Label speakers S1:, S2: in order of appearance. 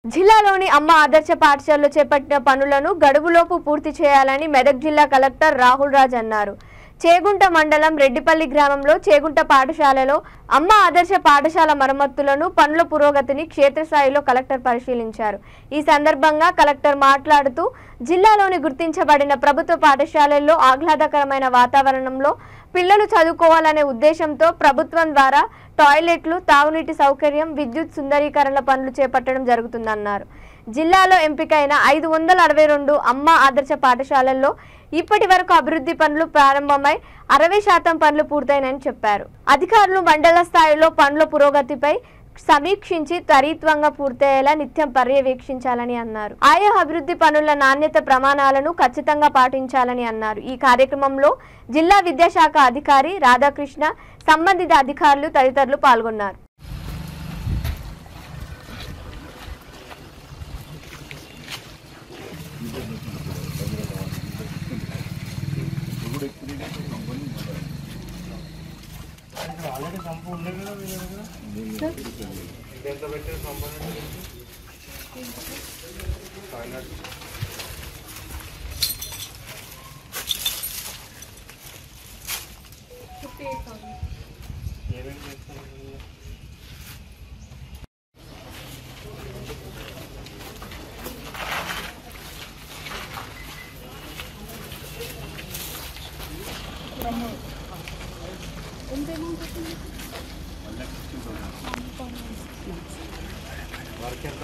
S1: జిల్లాలోని అమ్మ ఆదర్శ పాఠశాలలో చేపట్టిన పనులను గడువులోపు పూర్తి చేయాలని మెదక్ జిల్లా కలెక్టర్ రాహుల్ రాజ్ అన్నారు. చేగుంట మండలం రెడ్డిపల్లి గ్రామంలో చేగుంట పాఠశాలలో అమ్మ ఆదర్శ పాఠశాల మరమ్మతులను పనుల పురోగతిని క్షేత్రస్థాయిలో కలెక్టర్ పరిశీలించారు. ఈ సందర్భంగా కలెక్టర్ మాట్లాడుతూ జిల్లాలోని గుర్తించబడిన ప్రభుత్వ పాఠశాలల్లో ఆహ్లాదకరమైన వాతావరణంలో పిల్లలు చదువుకోవాలనే ఉద్దేశంతో ప్రభుత్వం ద్వారా టాయిలెట్లు, తాగునీటి సౌకర్యం, విద్యుత్ సుందరీకరణ పనులు చేపట్టడం జరుగుతుందన్నారు. జిల్లాలో ఎంపికైన 562 అమ్మ ఆదర్శ పాఠశాలల్లో ఇప్పటి వరకు అభివృద్ధి పనులు ప్రారంభమై 60% పనులు పూర్తయినని చెప్పారు. అధికారులు మండల స్థాయిలో పనుల పురోగతిపై సమీక్షించి త్వరితంగా పూర్తయ్యేలా నిత్యం పర్యవేక్షించాలని అన్నారు. ఆయా అభివృద్ధి పనుల నాణ్యత ప్రమాణాలను ఖచ్చితంగా పాటించాలని అన్నారు. ఈ కార్యక్రమంలో జిల్లా విద్యాశాఖ అధికారి రాధాకృష్ణ, సంబంధిత అధికారులు తదితరులు పాల్గొన్నారు.
S2: వర్క్ ఎంత